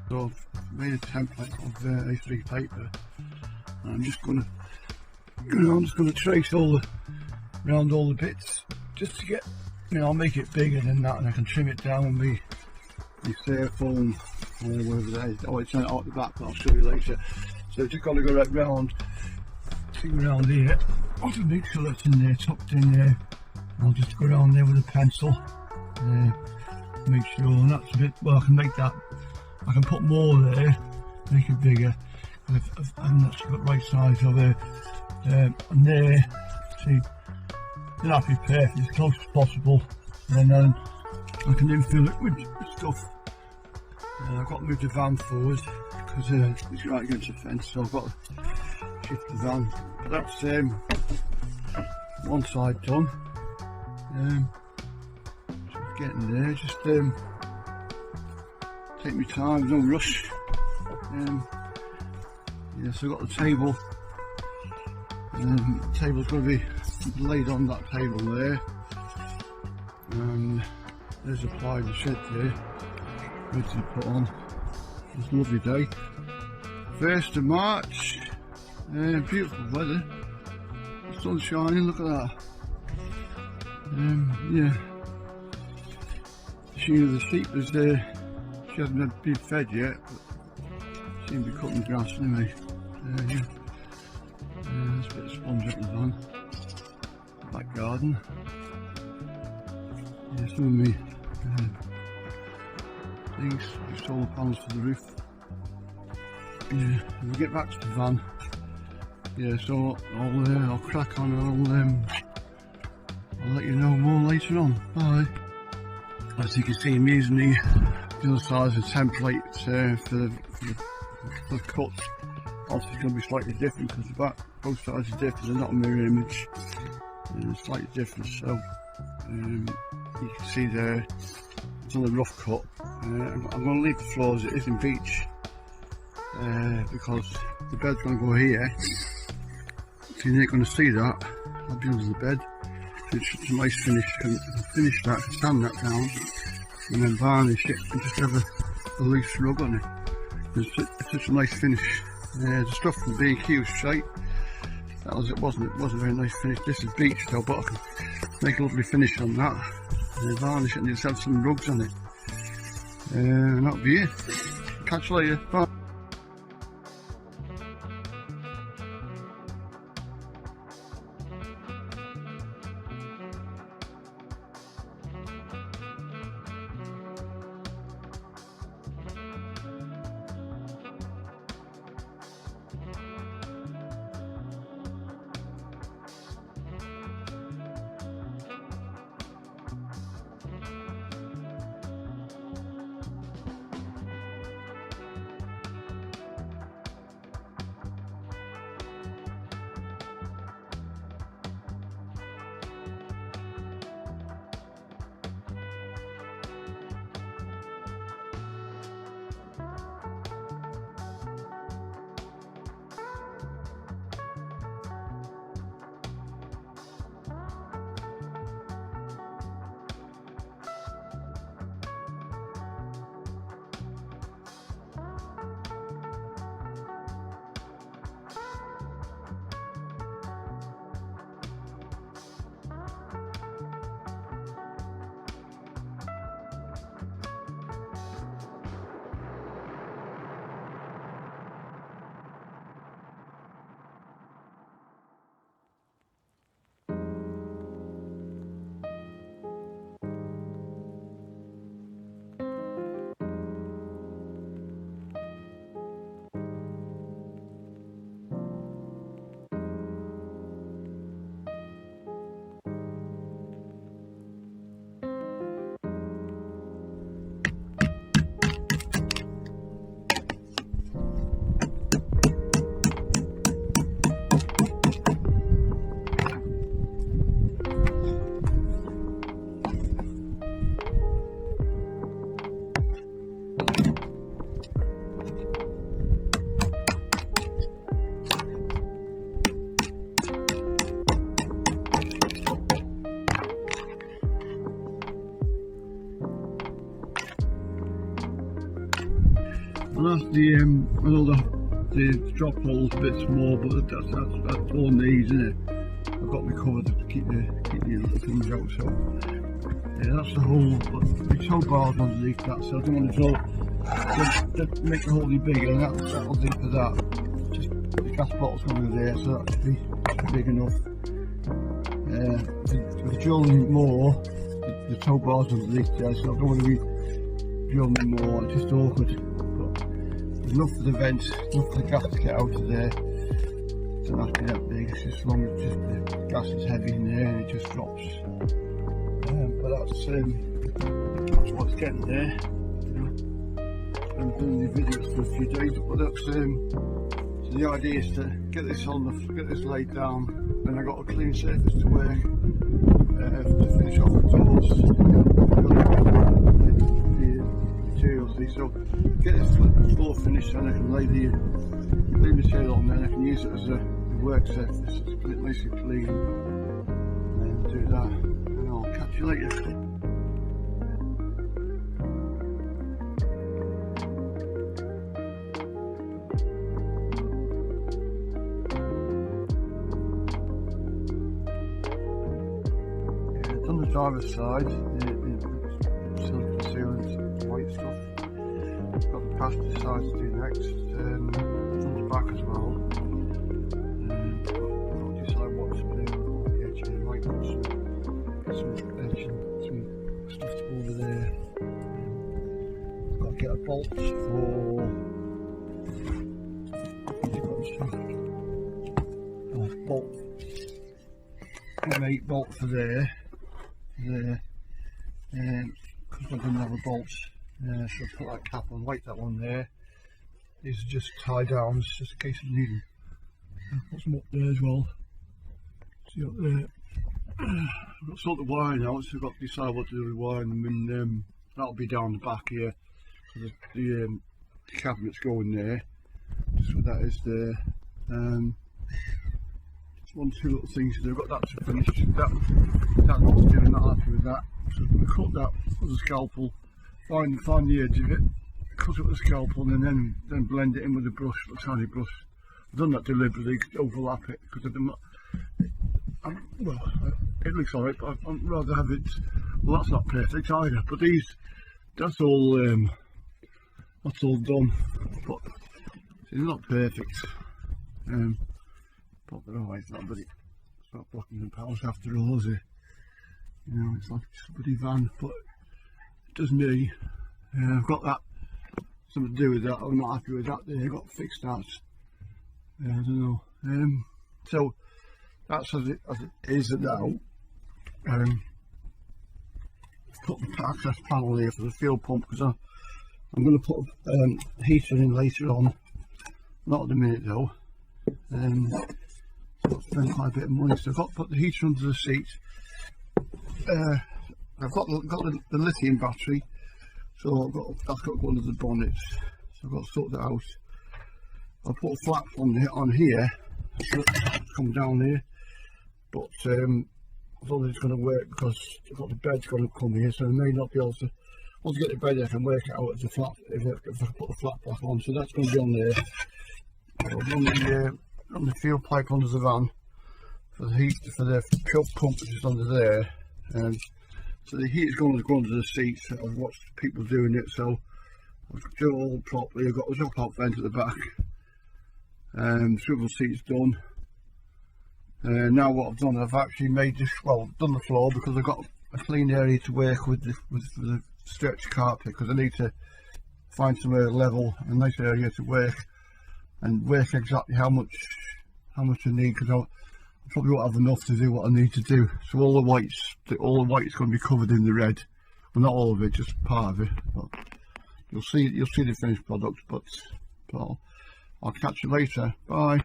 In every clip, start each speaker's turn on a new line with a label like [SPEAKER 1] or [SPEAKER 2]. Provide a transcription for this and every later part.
[SPEAKER 1] So I've made a template of A3 paper, and I'm just gonna trace around all the bits just to get, I'll make it bigger than that, and I can trim it down with the styrofoam or whatever that is. Oh, it's out the back, but I'll show you later. So just got to go right round, see around here. I'll just make sure that's in there, tucked in there. I'll just go around there with a pencil, make sure, and that's a bit, well, I can make that, I can put more there, make it bigger. I'm not sure the right size of it. And there, see, then I'll be perfect, as close as possible, and then I can then fill it with stuff. I've got to move the van forward because it's right against the fence, so I've got to shift the van. But that's one side done. Just getting there, just take my time, no rush. Yeah, so I've got the table. The table's going to be laid on that table there, and there's a plywood shed there ready to put on. It's a lovely day, 1st of March, beautiful weather, the sun's shining, look at that. Yeah, she of the sheep was there, she hasn't been fed yet, but she seemed to be cutting grass anyway. Yeah. There's a bit of sponge up the van, back garden. Yeah, some of me things, solar panels for the roof. Yeah, when we get back to the van, yeah, so I'll crack on and I'll let you know more later on. Bye. As you can see, I'm using the other side as a template for the cuts. Obviously it's going to be slightly different because the back, both sides are different, they're not a mirror image, it's slightly different. So you can see there, it's on a rough cut. I'm going to leave the floor as it is in beach because the bed's going to go here, so you're not going to see that. I'll be under the bed. It's such a nice finish. I can finish that, sand that down, and then varnish it and just have a loose rug on it. It's such a nice finish. The stuff from B&Q was shite. It wasn't a very nice finish. This is beach though, but I can make a lovely finish on that. And then varnish it and just have some rugs on it. And that'll be it. Catch you later. Bye. that's the I know the drop hole's a bit small, but that's all needs, isn't it? I've got me covered to keep the things out. So yeah, that's the hole. But the tow bar's underneath that, so I don't want to drill, make the hole any bigger, and that'll do for that. Just the gas bottle's going to be there, so that should be big enough. If we're drilling more, the tow bar's underneath there, so I don't want to be drilling more. It's just awkward. But there's enough for the vents, enough for the gas to get out of there. It doesn't have to be that big. It's just as long as the gas is heavy in there and it just drops. But that's what's getting there. I'm doing the videos for a few days, but that's so the idea is to get this laid down, then I got a clean surface to work to finish off the doors. The materials, so get this floor finished, and I can lay the material on there, and I can use it as a work surface. It's nice and clean, and do that, and I'll catch you later. On the driver's side, the silicon sealant, white stuff. Got the passenger side to do next, on the back as well. I'll decide what to do on the edge here. Might put some edge and some stuff to go over there. I've got to get a bolt for bolt. 8 bolt for there. Because I didn't have a bolt, so I put that cap on, weight that one there. These are just tie downs, just in case I need them. I'll put some up there as well. See up there. I've got to sort the wiring out, so I've got to decide what to do with wiring them, and that'll be down the back here. So the cabinet's going there, just what that is there. One, two little things to do. I've got that to finish. That what's doing, not happy with that. So I'm going to cut that with a scalpel, find the edge of it, cut it with a scalpel, and then blend it in with a brush, a tiny brush. I've done that deliberately to overlap it, because it looks alright, but I'd rather have it. Well, that's not perfect either, but that's all done, but it's not perfect. But otherwise, it's not blocking the powers after all, is it? You know, it's like a bloody van, but it does me. I've got that, something to do with that. I'm not happy with that there. I've got to fix that. I don't know. So that's as it is now. Put the access panel here for the fuel pump, because I'm going to put a heater in later on. Not at the minute though. I've spent quite a bit of money, so I've got to put the heater under the seat. I've got the lithium battery, so that's got to go under the bonnet. So I've got to sort that out. I'll put a flap on here, so come down here, but I don't think it's going to work because I've got the bed's going to come here, so I may not be able to. Once I get the bed, I can work it out as a flap if I put the flap back on. So that's going to be on there. I'll run the fuel pipe under the van for the heat, for the fuel pump, which is under there. So the heat is going to go under the seat. I've watched people doing it, so I've done it all properly. I've got a drop out vent at the back. Swivel seat's done. Now what I've done, I've actually made this, done the floor, because I've got a clean area to work with the stretch carpet, because I need to find somewhere level, a nice area to work, and work exactly how much I need, because I probably won't have enough to do what I need to do. So all the white's going to be covered in the red. Well, not all of it, just part of it. But you'll see the finished product. But I'll catch you later. Bye.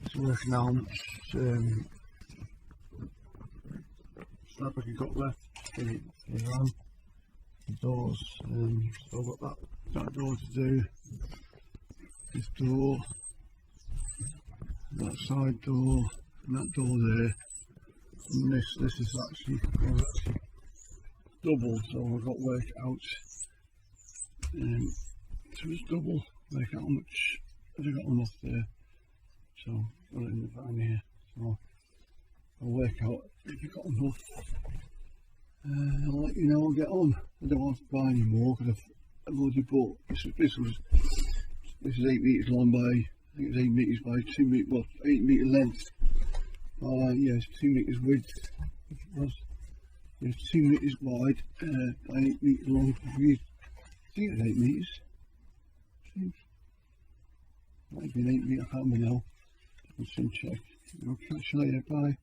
[SPEAKER 1] It's working on, it's fabric I've got left. The van, the doors, so I've got that door to do. This door, that side door, and that door there. And this is actually double, so I've got to work it out. So it's double, work out how much have I got enough there. So I've got it in the van here. So I'll work out if you've got enough. I'll let you know I'll get on. I don't want to buy any more because I've already bought. This is 8 metres long by, I think it's 8 metres by 2 metres, well 8 metre length. Yeah, it's 2 metres width. It's 2 metres wide by 8 metres long. I think it's 8 metres. Might be an 8 metre, I can't remember now. Let's check. I'll catch you later, bye.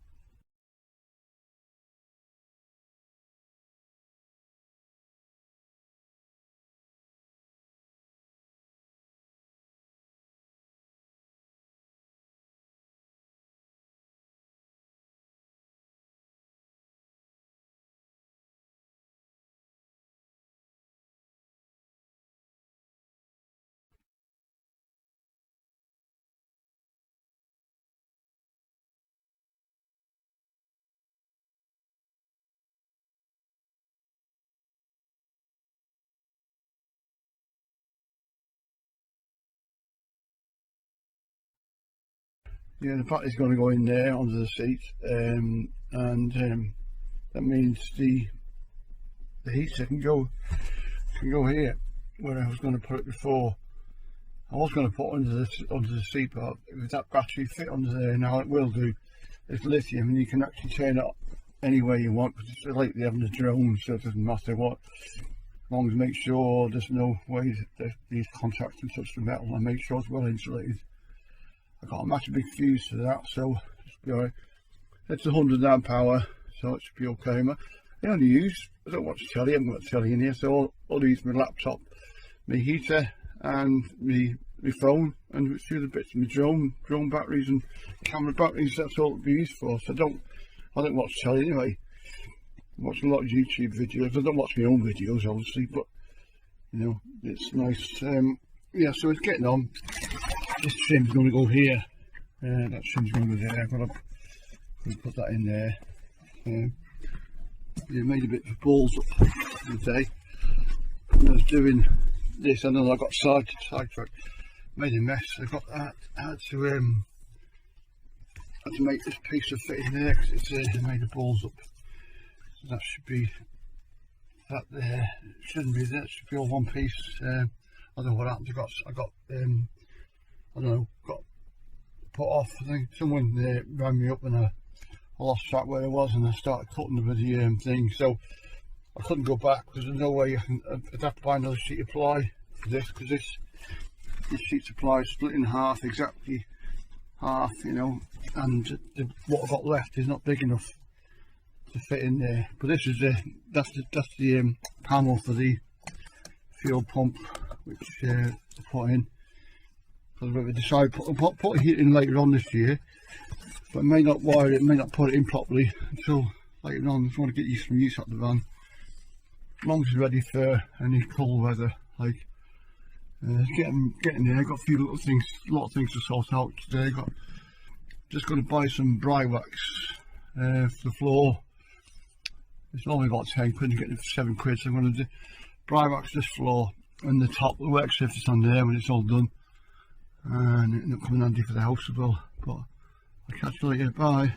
[SPEAKER 1] Yeah, the battery's going to go in there onto the seat, and that means the heater can go here where I was going to put it before. I was going to put it onto the seat, but with that battery fit under there now, it will do. It's lithium, and you can actually turn it up any way you want, because it's like the having a drone, so it doesn't matter what, as long as make sure there's no way that these contacts can touch the metal, and make sure it's well insulated. I've got a massive big fuse for that, so it should be alright. It's 100 amp hour, so it should be okay. I only use, I don't watch telly, I haven't got telly in here, so I'll use my laptop, my heater, and my phone, and a few of the bits of my drone batteries and camera batteries. That's all it'll be used for. So I don't watch telly anyway. I watch a lot of YouTube videos. I don't watch my own videos, obviously, but you know, it's nice. Yeah, so it's getting on. This trim's going to go here. That trim's going to go there. I've got to put that in there. Yeah, made a bit of balls up today. When I was doing this, and then I got sidetracked. Made a mess. I got that. I had to make this piece of fit in there because it's made the balls up. So that should be that there. It shouldn't be there. It should be all one piece. I don't know what happened. I got I don't know, got put off. I think someone rang me up and I lost track where I was, and I started cutting the bloody thing. So I couldn't go back because there's no way I'd have to buy another sheet of ply for this, because this sheet of ply is split in half, exactly half, you know, and what I've got left is not big enough to fit in there. But this is that's the panel for the fuel pump, which I put in. Because we decided to put a heat in later on this year, but I may not wire it, may not put it in properly until later on. I just want to get some use out of the van, as long as it's ready for any cold weather. Like getting there. Got a few little things, a lot of things to sort out today. Just going to buy some dry wax for the floor. It's only about 10 quid, and getting it for 7 quid. So I'm going to dry wax this floor and the top, the work surface on there when it's all done. And it'll come in handy for the house as well. But I'll catch you later, bye.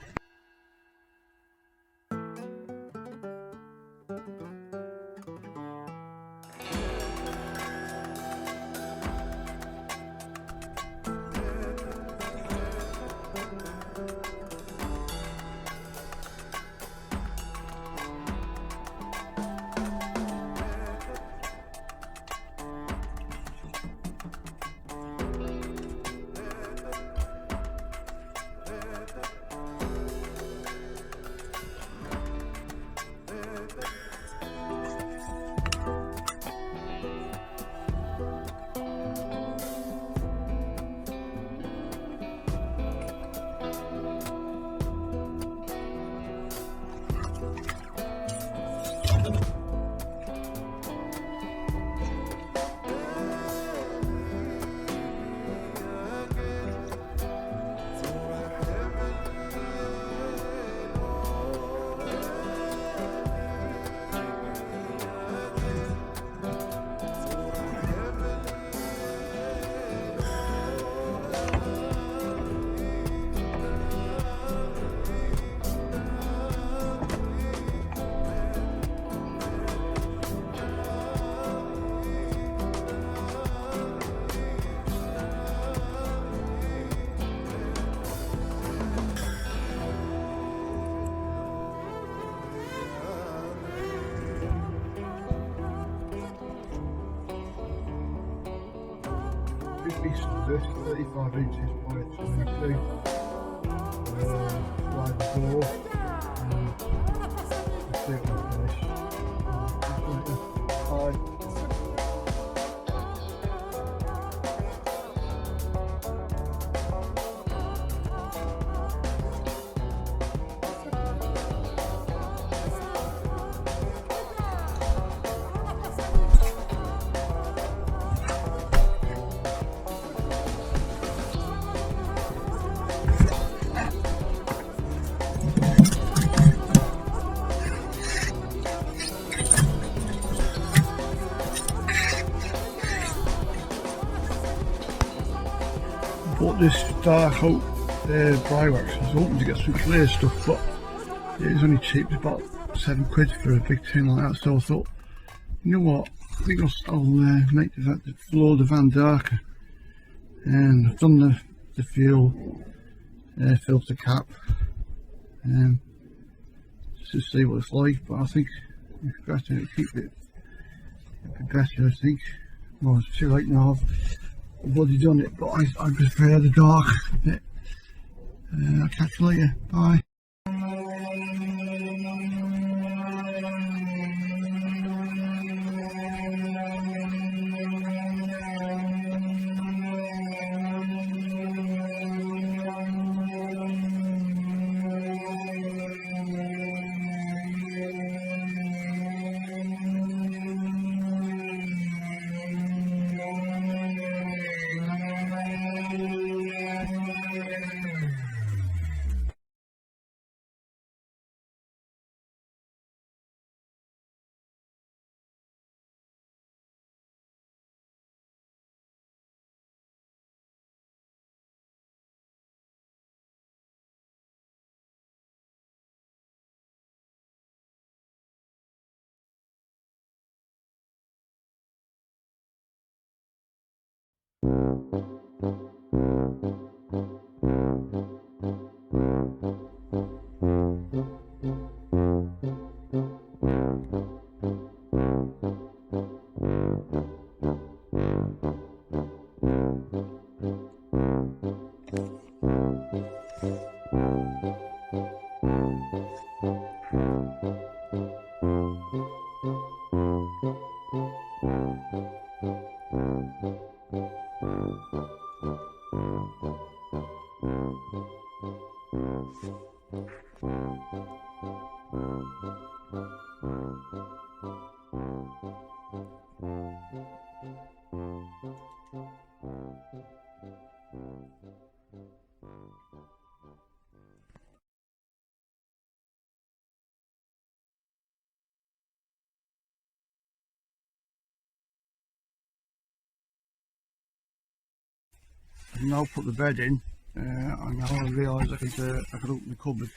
[SPEAKER 1] big piece of this, 35 inches by 22. Wide door. Let's see it when finished. Bye. Bought this dark oak Briarwax. I was hoping to get some clear stuff, but it was only cheap. It's about £7 for a big tin like that. So I thought, you know what? I think I'll make the floor of the van darker. And I've done the fuel filter cap. Just to see what it's like. But I think it's better to keep it. It'd be better, I think. Well, it's too late now. I've already done it, but I prefer the dark bit. I'll catch you later. Bye. I've now put the bed in, and now I realise I could open the cupboard.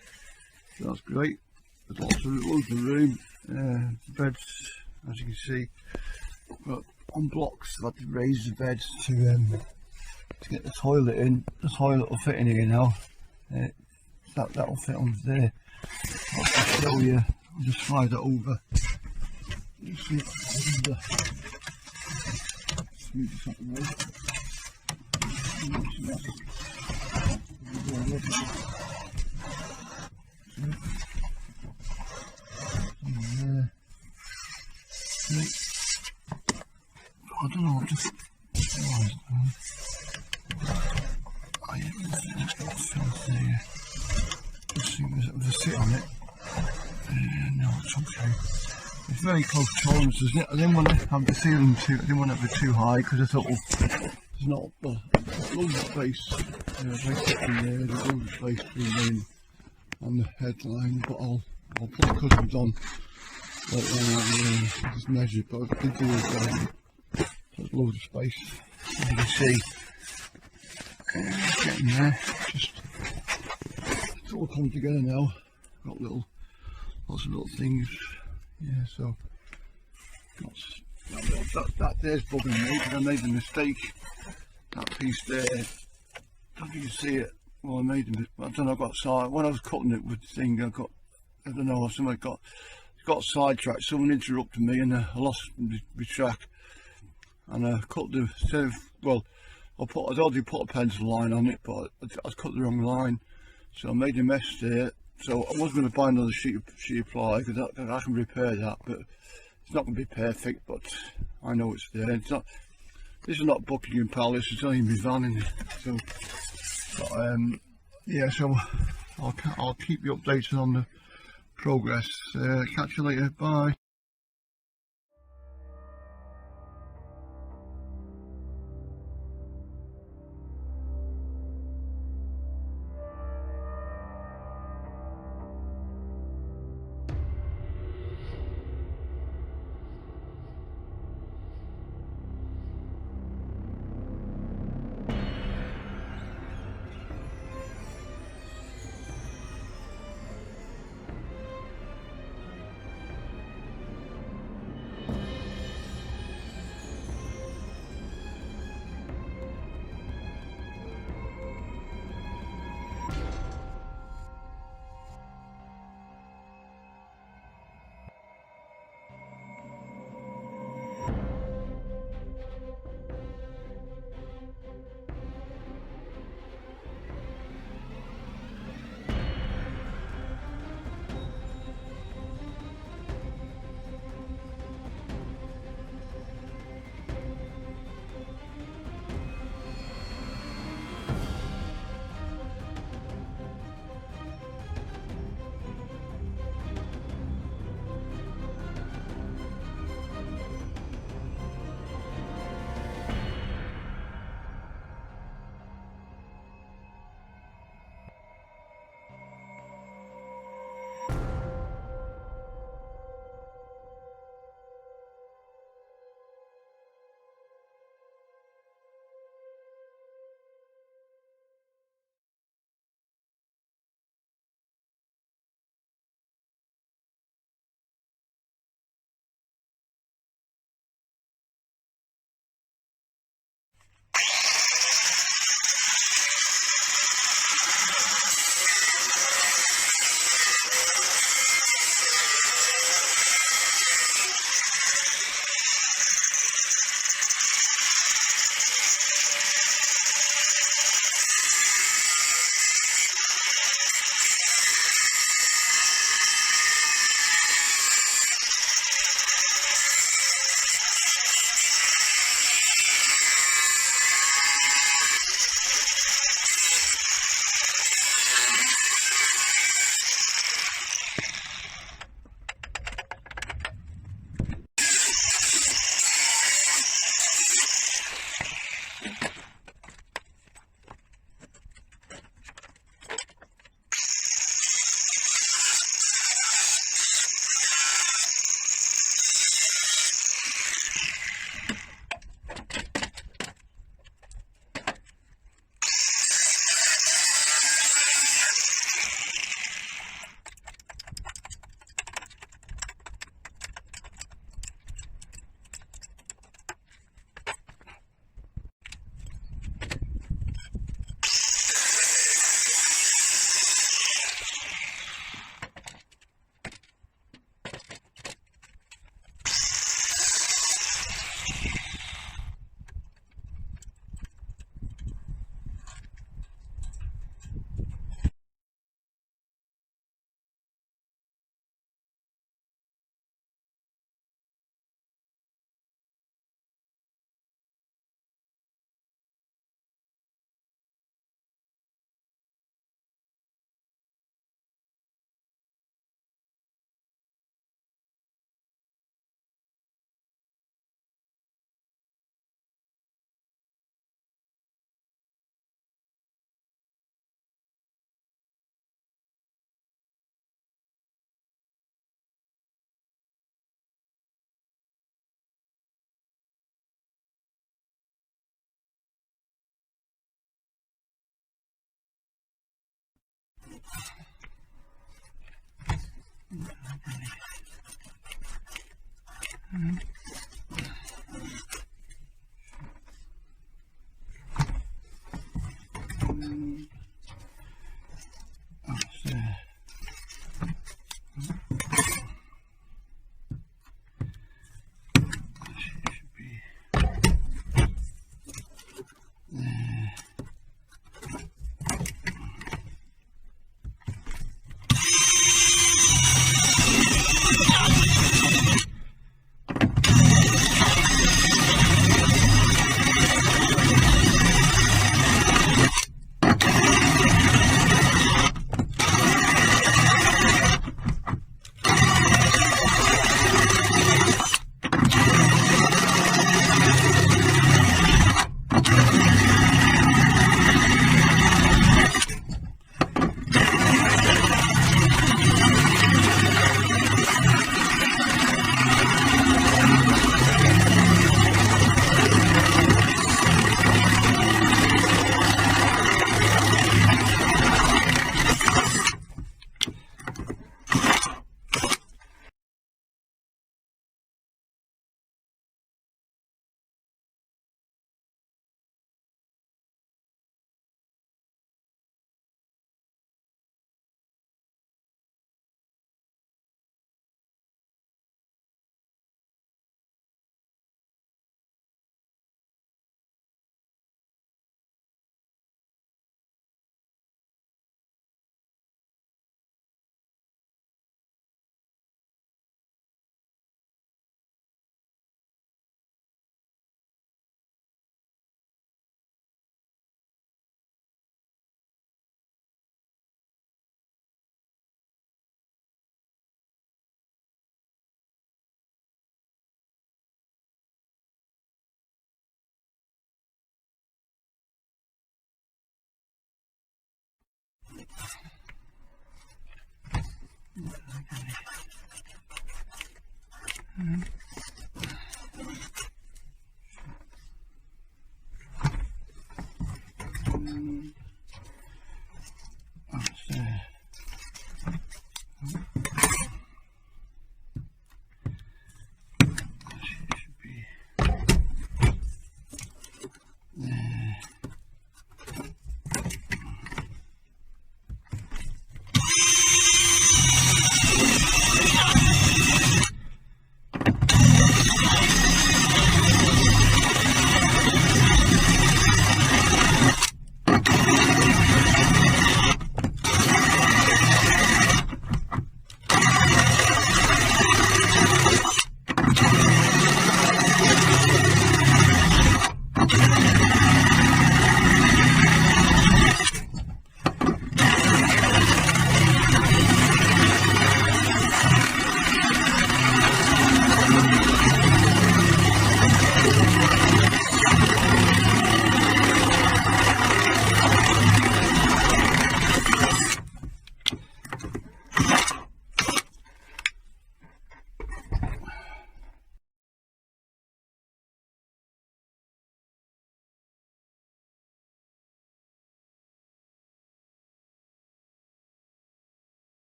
[SPEAKER 1] So that's great. There's loads of room. The beds, as you can see, got on blocks. I've had to raise the beds to get the toilet in. The toilet will fit in here now. That'll fit on there. I'll show you. I'll just slide it over. Just see it over. Smooth this up the way. I don't know, just I just got filth there. Just see if I sit on it. No, it's okay. It's very close tolerances. I didn't want to have the ceiling I didn't want it to be too high because I thought, well, there's not loads of space. Basically there's loads of space between me and the headline, but I'll put the cushions on later on. Just measure, but I did do it. There's loads of space, as you can see. Getting there. It's all come together now. Got lots of little things. Yeah, so that there's bugging me because I made a mistake. That piece there, I don't know if you can see it. Well, I made a mistake. I don't know. I got side when I was cutting it with the thing. I don't know. Somebody got sidetracked. Someone interrupted me, and I lost my track. And I cut the well. I'd already put a pencil line on it, but I cut the wrong line, so I made a mess there. So I was going to buy another sheet of ply, because I can repair that, but it's not going to be perfect. But I know it's there. It's not. This is not Buckingham Palace. It's not even my van in it. So, but, yeah. So I'll keep you updated on the progress. Catch you later. Bye. Yeah.